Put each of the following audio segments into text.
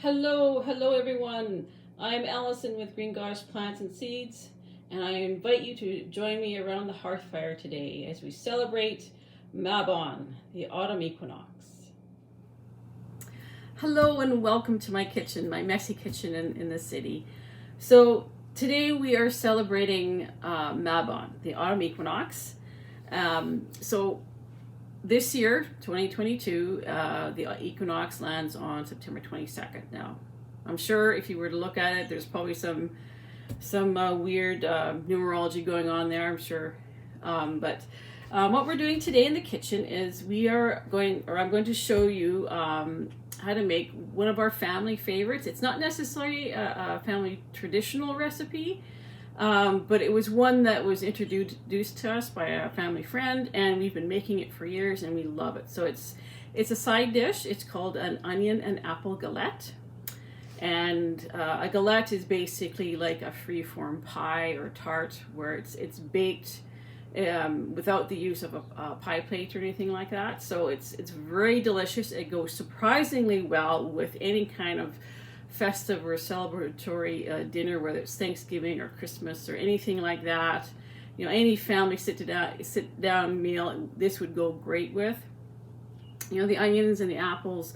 Hello everyone. I'm Allison with Green Goddess Plants and Seeds, and I invite you to join me around the Hearth-Fire today as we celebrate Mabon, the autumn equinox. Hello and welcome to my kitchen, my messy kitchen in the city. So today we are celebrating Mabon, the autumn equinox. So this year, 2022, the equinox lands on September 22nd. Now, I'm sure if you were to look at it, there's probably some weird numerology going on there, I'm sure. But what we're doing today in the kitchen is I'm going to show you how to make one of our family favorites. It's not necessarily a family traditional recipe, but it was one that was introduced to us by a family friend, and we've been making it for years and we love it. So it's a side dish. It's called an onion and apple galette. And a galette is basically like a free-form pie or tart where it's baked without the use of a pie plate or anything like that. So it's very delicious. It goes surprisingly well with any kind of festive or celebratory dinner, whether it's Thanksgiving or Christmas or anything like that. You know, any family sit down meal, this would go great with. You know, the onions and the apples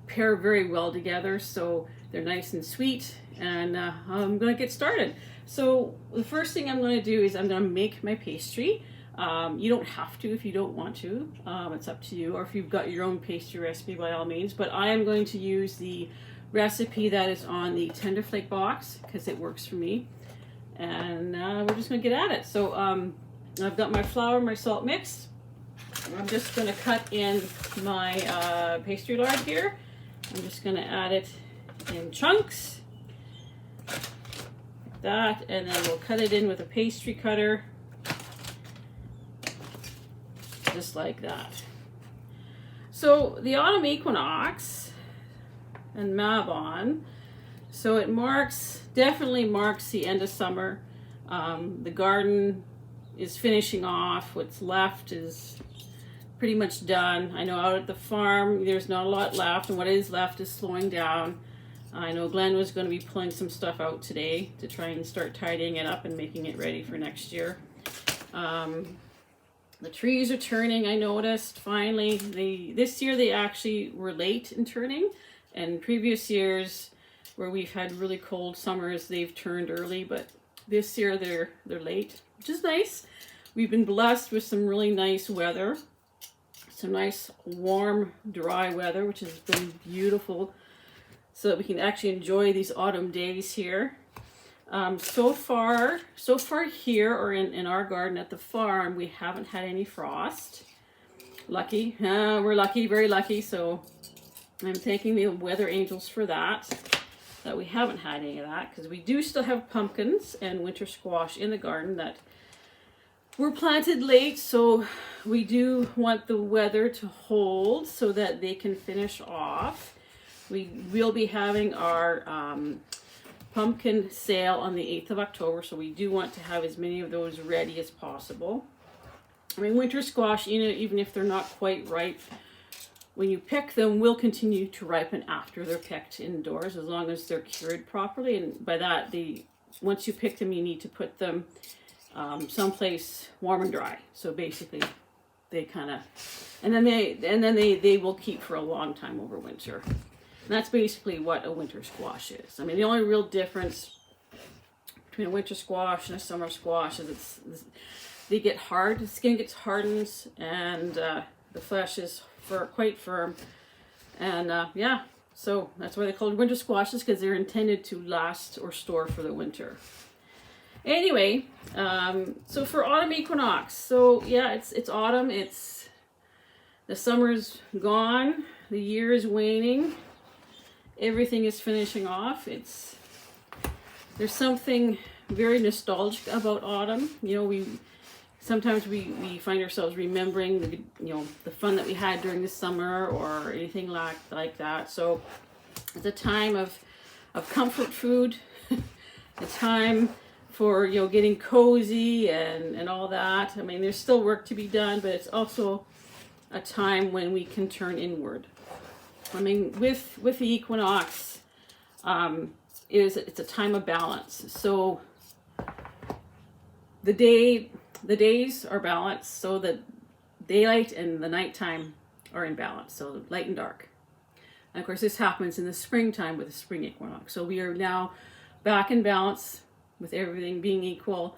pair very well together, so they're nice and sweet. And I'm going to get started. So the first thing I'm going to do is I'm going to make my pastry. You don't have to if you don't want to. It's up to you. Or if you've got your own pastry recipe, by all means. But I am going to use the recipe that is on the Tenderflake box because it works for me. And we're just going to get at it. So I've got my flour, my salt mix. I'm just going to cut in my pastry lard here. I'm just going to add it in chunks like that, and then we'll cut it in with a pastry cutter just like that. So the autumn equinox and Mabon, so it definitely marks the end of summer. The garden is finishing off. What's left is pretty much done. I know out at the farm there's not a lot left, and what is left is slowing down. I know Glenn was going to be pulling some stuff out today to try and start tidying it up and making it ready for next year. The trees are turning, I noticed, finally. This year they actually were late in turning, and previous years where we've had really cold summers, they've turned early, but this year they're late, which is nice. We've been blessed with some really nice weather. Some nice, warm, dry weather, which has been beautiful, so that we can actually enjoy these autumn days here. So far here, or in our garden at the farm, we haven't had any frost. Lucky. We're lucky, very lucky, so I'm thanking the weather angels for that we haven't had any of that, because we do still have pumpkins and winter squash in the garden that were planted late, so we do want the weather to hold so that they can finish off. We will be having our pumpkin sale on the 8th of October, so we do want to have as many of those ready as possible. I mean, winter squash, you know, even if they're not quite ripe, when you pick them, will continue to ripen after they're picked indoors, as long as they're cured properly. And by that, once you pick them, you need to put them someplace warm and dry. So basically, they kind of, and then they will keep for a long time over winter. And that's basically what a winter squash is. I mean, the only real difference between a winter squash and a summer squash is they get hard. The skin gets hardened, and the flesh is quite firm. And yeah, so that's why they're called winter squashes, because they're intended to last or store for the winter. Anyway, so for autumn equinox, so yeah, it's autumn. The summer's gone. The year is waning. Everything is finishing off. There's something very nostalgic about autumn. You know, sometimes we find ourselves remembering the fun that we had during the summer or anything like that. So it's a time of comfort food, a time for getting cozy and all that. I mean, there's still work to be done, but it's also a time when we can turn inward. I mean, with the equinox, it's a time of balance. So the days are balanced, so the daylight and the nighttime are in balance, so light and dark. And of course, this happens in the springtime with the spring equinox. So we are now back in balance with everything being equal,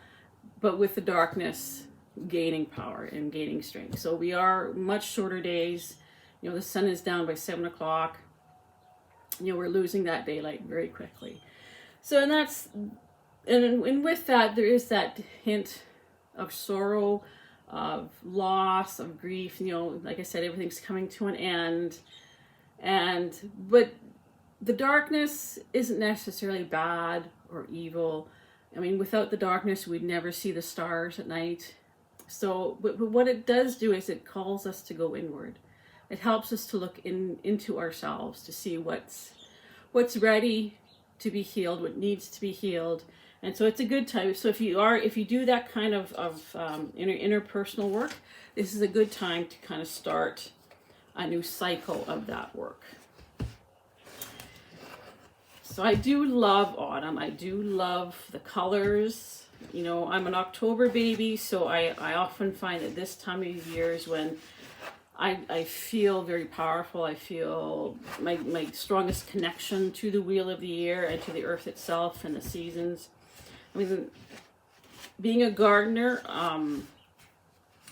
but with the darkness gaining power and gaining strength. So we are much shorter days. You know, the sun is down by 7 o'clock. You know, we're losing that daylight very quickly. So, and with that, there is that hint of sorrow, of loss, of grief. You know, like I said, everything's coming to an end. But the darkness isn't necessarily bad or evil. I mean, without the darkness, we'd never see the stars at night. So, but what it does do is it calls us to go inward. It helps us to look into ourselves, to see what's ready to be healed, what needs to be healed. And so it's a good time. So if you do that kind of interpersonal work, this is a good time to kind of start a new cycle of that work. So I do love autumn. I do love the colors. You know, I'm an October baby, so I often find that this time of year is when I feel very powerful. I feel my strongest connection to the wheel of the year and to the earth itself and the seasons. I mean, being a gardener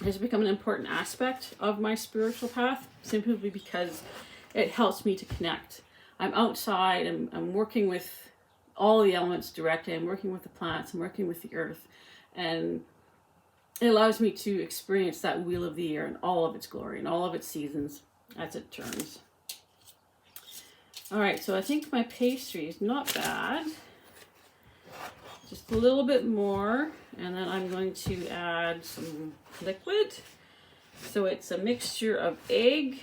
has become an important aspect of my spiritual path, simply because it helps me to connect. I'm outside, I'm working with all the elements directly. I'm working with the plants, I'm working with the earth, and it allows me to experience that wheel of the year and all of its glory and all of its seasons as it turns. All right, so I think my pastry is not bad. Just a little bit more, and then I'm going to add some liquid. So it's a mixture of egg,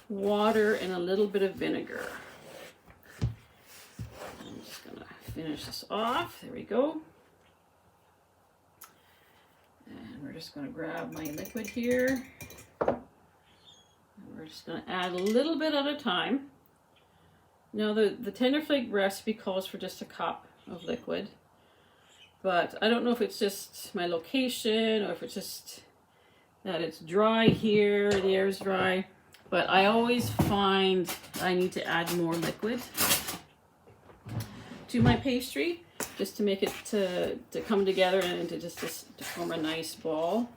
water, and a little bit of vinegar. I'm just gonna finish this off. There we go. And we're just gonna grab my liquid here. And we're just gonna add a little bit at a time. Now the Tenderflake recipe calls for just a cup of liquid, but I don't know if it's just my location or if it's just that it's dry here, the air is dry, but I always find I need to add more liquid to my pastry just to make it to come together and to form a nice ball.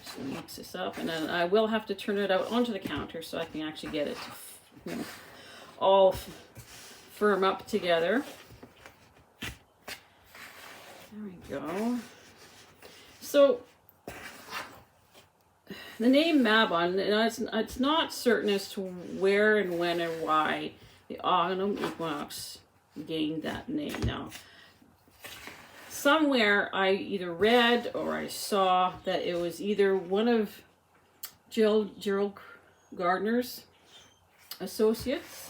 Just gonna mix this up, and then I will have to turn it out onto the counter so I can actually get it to, you know, all firm up together. There we go. So the name Mabon, it's not certain as to where and when or why the autumn equinox gained that name. Now, somewhere I either read or I saw that it was either one of Gerald Gardner's associates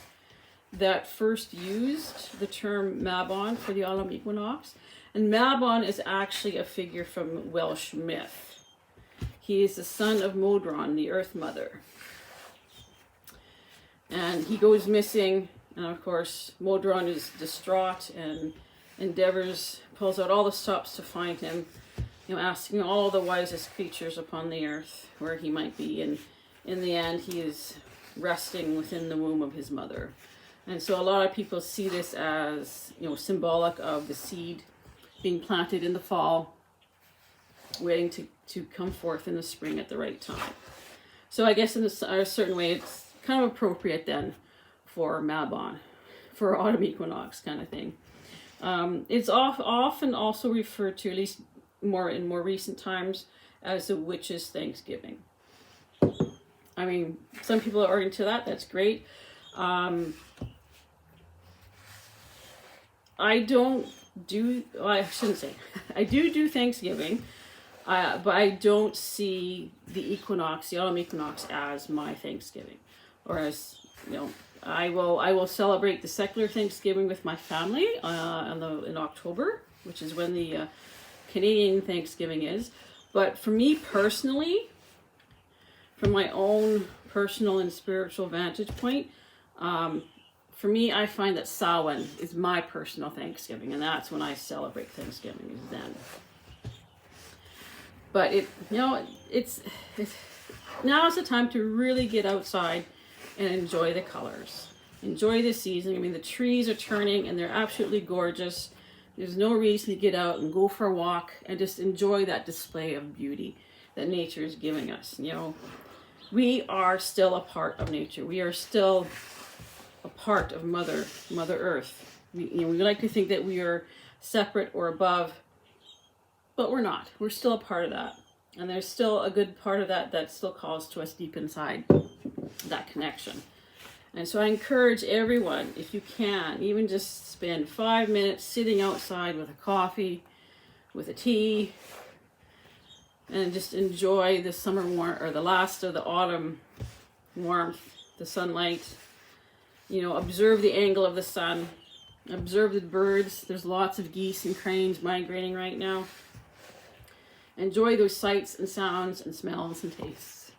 that first used the term Mabon for the autumn equinox. And Mabon is actually a figure from Welsh myth. He is the son of Modron, the Earth Mother. And he goes missing, and of course Modron is distraught and pulls out all the stops to find him, you know, asking all the wisest creatures upon the earth where he might be. And in the end, he is resting within the womb of his mother. And so a lot of people see this as, you know, symbolic of the seed being planted in the fall, waiting to come forth in the spring at the right time. So I guess in a certain way, it's kind of appropriate then for Mabon, for autumn equinox kind of thing. It's often also referred to, at least in more recent times, as the witches' Thanksgiving. I mean, some people are into that. That's great. I don't do, well, I shouldn't say, I do Thanksgiving, but I don't see the equinox, the autumn equinox, as my Thanksgiving, or as, you know, I will celebrate the secular Thanksgiving with my family in October, which is when the Canadian Thanksgiving is. But for me personally, from my own personal and spiritual vantage point, for me, I find that Samhain is my personal Thanksgiving, and that's when I celebrate Thanksgiving, is then. But it's now's the time to really get outside and enjoy the colors. Enjoy the season. I mean, the trees are turning and they're absolutely gorgeous. There's no reason to get out and go for a walk and just enjoy that display of beauty that nature is giving us. We are still a part of nature. We are still a part of Mother Earth. We like to think that we are separate or above, but we're not. We're still a part of that. And there's still a good part of that still calls to us deep inside, that connection. And so I encourage everyone, if you can, even just spend 5 minutes sitting outside with a coffee, with a tea, and just enjoy the summer warmth, or the last of the autumn warmth, the sunlight. Observe the angle of the sun. Observe the birds. There's lots of geese and cranes migrating right now. Enjoy those sights and sounds and smells and tastes.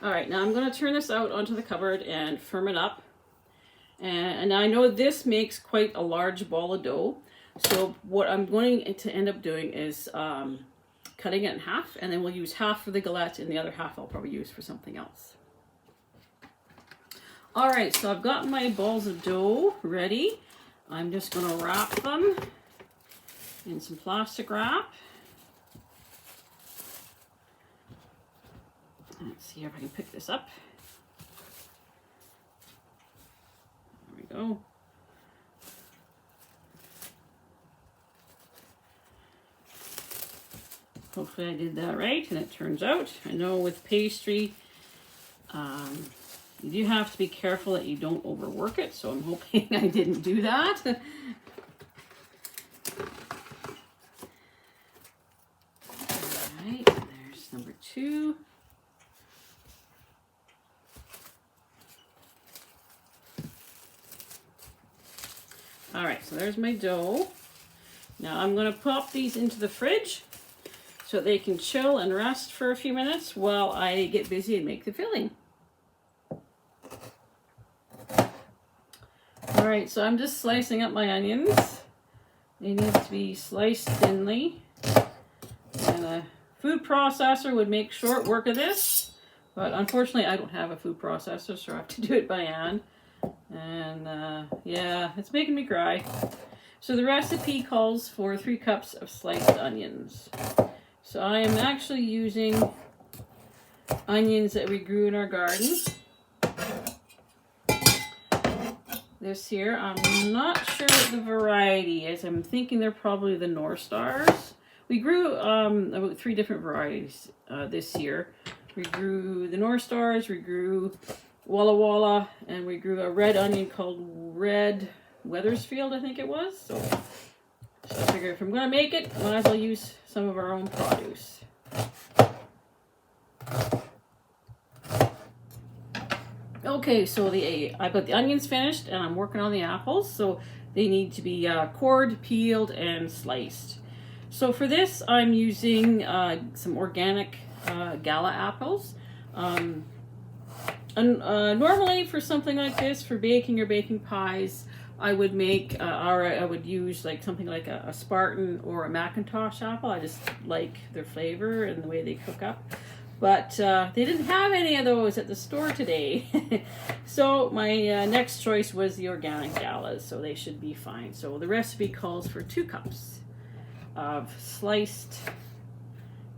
All right, now I'm going to turn this out onto the cupboard and firm it up. And I know this makes quite a large ball of dough. So what I'm going to end up doing is cutting it in half, and then we'll use half for the galette and the other half I'll probably use for something else. All right, so I've got my balls of dough ready. I'm just going to wrap them in some plastic wrap. Let's see if I can pick this up. There we go. Hopefully I did that right and it turns out. I know with pastry, you do have to be careful that you don't overwork it, so I'm hoping I didn't do that. Alright, there's number 2. Alright, so there's my dough. Now I'm going to pop these into the fridge so they can chill and rest for a few minutes while I get busy and make the filling. Alright, so I'm just slicing up my onions. They need to be sliced thinly. And a food processor would make short work of this, but unfortunately I don't have a food processor, so I have to do it by hand. And yeah, it's making me cry. So the recipe calls for 3 cups of sliced onions. So I am actually using onions that we grew in our garden. This here, I'm not sure what the variety is. I'm thinking they're probably the North Stars. We grew about 3 different varieties this year. We grew the North Stars, we grew Walla Walla, and we grew a red onion called Red Weathersfield, I think it was. So I figure if I'm going to make it, I might as well use some of our own produce. Okay, so I've got the onions finished, and I'm working on the apples. So they need to be cored, peeled, and sliced. So for this, I'm using some organic Gala apples. Normally for something like this, for baking or baking pies, I would make, or I would use like something like a Spartan or a Macintosh apple. I just like their flavor and the way they cook up. But they didn't have any of those at the store today. So my next choice was the organic Galas, so they should be fine. So the recipe calls for 2 cups of sliced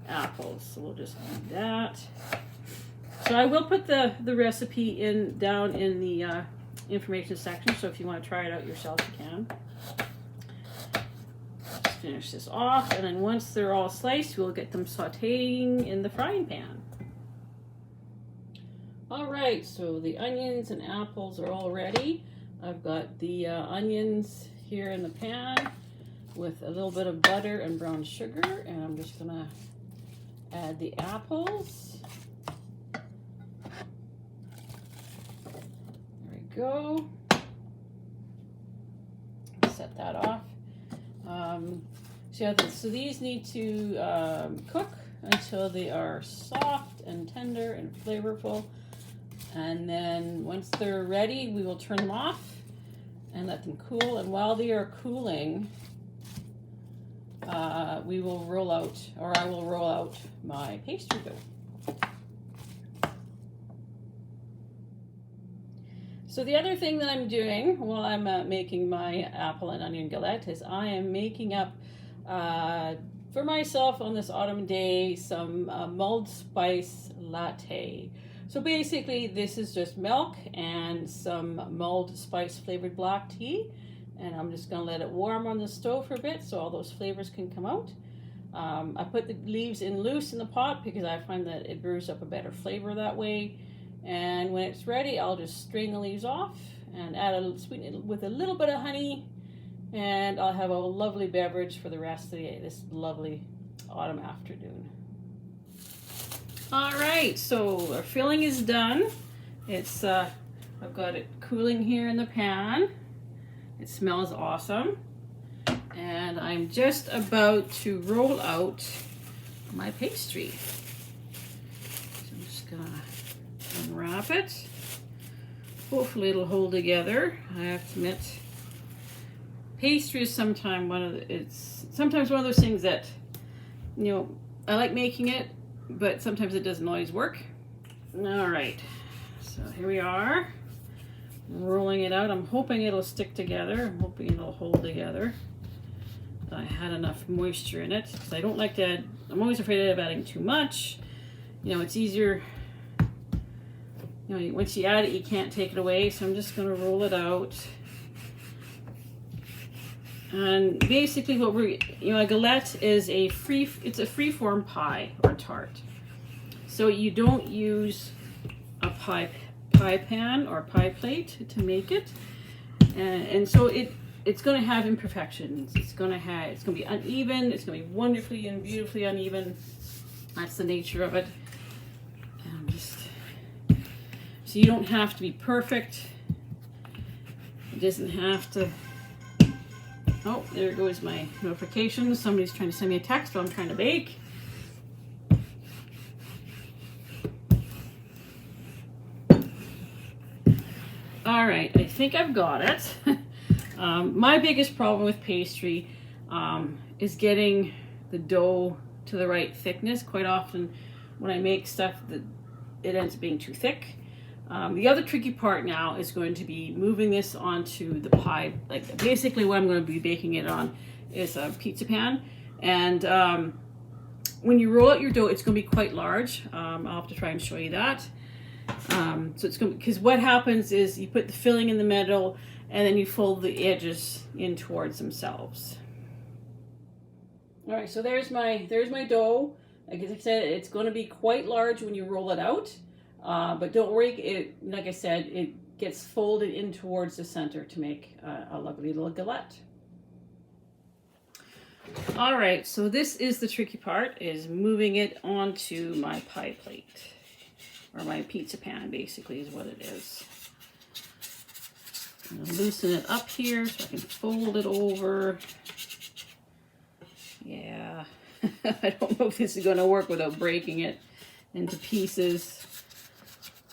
apples. So we'll just do that. So I will put the recipe down in the information section, so if you want to try it out yourself, you can. Just finish this off, and then once they're all sliced, we'll get them sauteing in the frying pan. Alright, so the onions and apples are all ready. I've got the onions here in the pan with a little bit of butter and brown sugar, and I'm just going to add the apples. Go. Set that off. So these need to cook until they are soft and tender and flavorful. And then once they're ready, we will turn them off and let them cool. And while they are cooling, we will roll out, or I will roll out my pastry dough. So the other thing that I'm doing while I'm making my apple and onion galette is I am making up for myself on this autumn day some mulled spice latte. So basically this is just milk and some mulled spice flavored black tea, and I'm just going to let it warm on the stove for a bit so all those flavors can come out. I put the leaves in loose in the pot because I find that it brews up a better flavor that way. And when it's ready, I'll just strain the leaves off and sweeten it with a little bit of honey, and I'll have a lovely beverage for the rest of the day, this lovely autumn afternoon. All right, so our filling is done. It's I've got it cooling here in the pan. It smells awesome. And I'm just about to roll out my pastry. So I'm just gonna unwrap it. Hopefully it'll hold together. I have to admit, pastry is sometimes one of those things that, you know, I like making it, but sometimes it doesn't always work. All right, so here we are, rolling it out. I'm hoping it'll stick together. I'm hoping it'll hold together. I had enough moisture in it because I don't like to add, I'm always afraid of adding too much. You know, it's easier, you know, once you add it, you can't take it away. So I'm just going to roll it out. And basically what a galette is it's a free-form pie or tart. So you don't use a pie pan or pie plate to make it. And so it's going to have imperfections. It's going to be uneven. It's going to be wonderfully and beautifully uneven. That's the nature of it. So you don't have to be perfect. It doesn't have to. Oh, there goes my notification. Somebody's trying to send me a text while I'm trying to bake. All right, I think I've got it. My biggest problem with pastry is getting the dough to the right thickness. Quite often when I make stuff, it ends up being too thick. The other tricky part now is going to be moving this onto the pie. Like basically what I'm going to be baking it on is a pizza pan. And when you roll out your dough, it's going to be quite large. I'll have to try and show you that. So it's going, because what happens is you put the filling in the middle and then you fold the edges in towards themselves. All right, so there's my dough. Like I said, it's going to be quite large when you roll it out. But don't worry, like I said, it gets folded in towards the center to make a lovely little galette. All right, so this is the tricky part, is moving it onto my pie plate, or my pizza pan, basically, is what it is. I'm gonna loosen it up here so I can fold it over. Yeah, I don't know if this is gonna work without breaking it into pieces.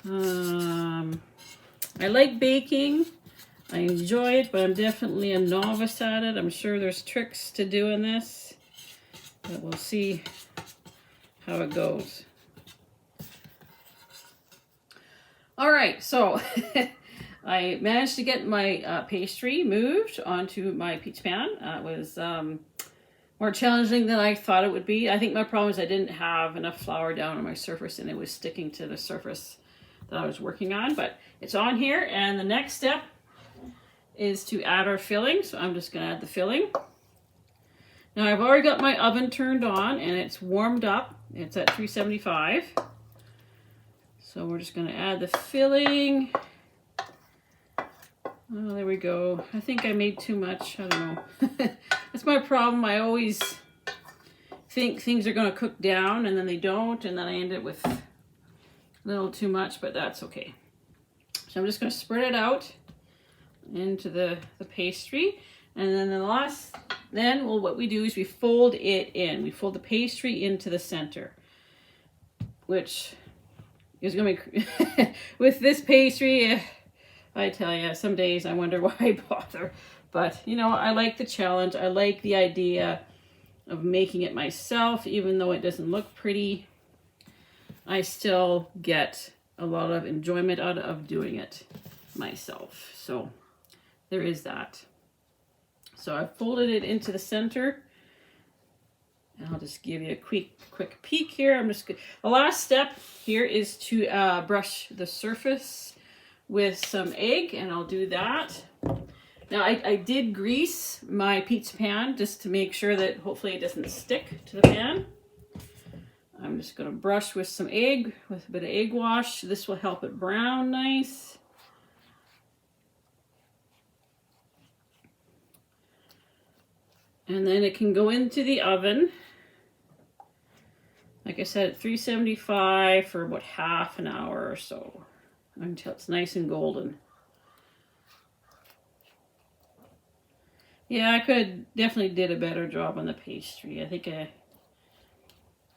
I like baking. I enjoy it, but I'm definitely a novice at it. I'm sure there's tricks to doing this, but we'll see how it goes. All right, so I managed to get my pastry moved onto my pizza pan. It was more challenging than I thought it would be. I think my problem is I didn't have enough flour down on my surface, and it was sticking to the surface that I was working on, but it's on here. And the next step is to add our filling. So I'm just going to add the filling. Now I've already got my oven turned on and it's warmed up. It's at 375. So we're just going to add the filling. Oh, there we go. I think I made too much. I don't know. That's my problem. I always think things are going to cook down and then they don't, and then I end up with a little too much, but that's okay. So I'm just going to spread it out into the pastry, and then what we do is we fold it in. We fold the pastry into the center, which It's gonna be with this pastry. I tell you, some days I wonder why I bother. But you know, I like the challenge. I like the idea of making it myself, even though it doesn't look pretty. I still get a lot of enjoyment out of doing it myself. So there is that. So I've folded it into the center. And I'll just give you a quick peek here. The last step here is to brush the surface with some egg, and I'll do that. Now I did grease my pizza pan just to make sure that hopefully it doesn't stick to the pan. I'm just going to brush with some egg, with a bit of egg wash. This will help it brown nice. And then it can go into the oven. Like I said, at 375 for about half an hour or so, until it's nice and golden. Yeah, I could definitely did a better job on the pastry. I think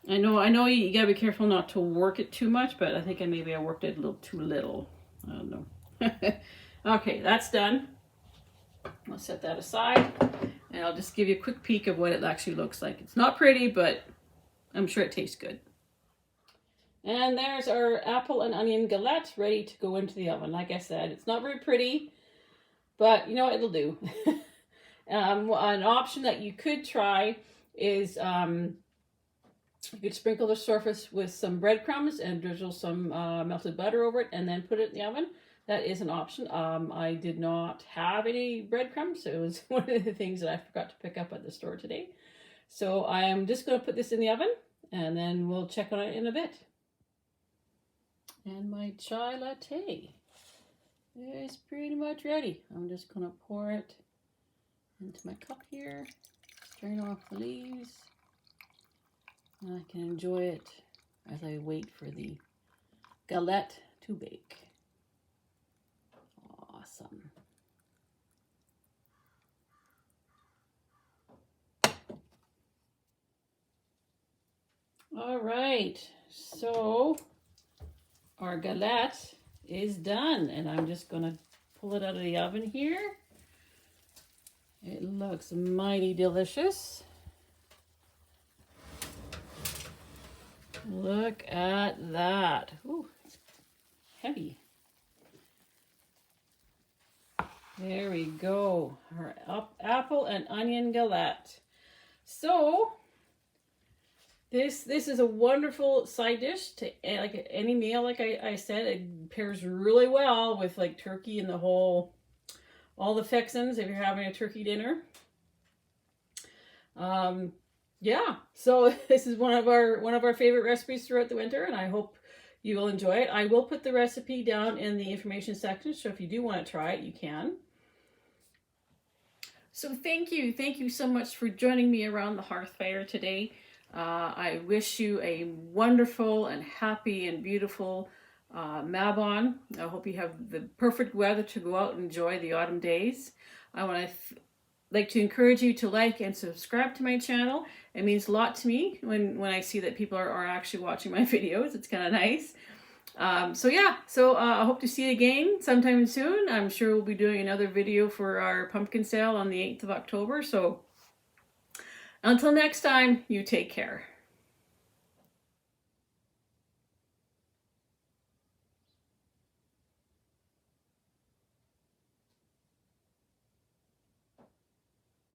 I know you gotta be careful not to work it too much, but I think maybe I worked it a little too little. I don't know. Okay, that's done. I'll set that aside, and I'll just give you a quick peek of what it actually looks like. It's not pretty, but I'm sure it tastes good. And there's our apple and onion galette ready to go into the oven. Like I said, it's not very pretty, but you know, it'll do. An option that you could try is you could sprinkle the surface with some breadcrumbs and drizzle some melted butter over it and then put it in the oven. That is an option. I did not have any breadcrumbs, so it was one of the things that I forgot to pick up at the store today. So I'm just going to put this in the oven, and then we'll check on it in a bit. And my chai latte is pretty much ready. I'm just going to pour it into my cup here, strain off the leaves, and I can enjoy it as I wait for the galette to bake. Awesome. All right, so our galette is done, and I'm just gonna pull it out of the oven here. It looks mighty delicious. Look at that. Ooh, it's heavy. There we go. Our apple and onion galette. So this is a wonderful side dish to like any meal. Like I said, it pairs really well with like turkey and all the fixins if you're having a turkey dinner. Yeah, so this is one of our favorite recipes throughout the winter, and I hope you will enjoy it. I will put the recipe down in the information section, so if you do want to try it, you can. So thank you so much for joining me around the Hearth-Fire today. I wish you a wonderful and happy and beautiful Mabon. I hope you have the perfect weather to go out and enjoy the autumn days. I want to like to encourage you to like and subscribe to my channel. It means a lot to me when I see that people are actually watching my videos. It's kind of nice. So yeah, I hope to see you again sometime soon. I'm sure we'll be doing another video for our pumpkin sale on the 8th of October. So until next time, you take care.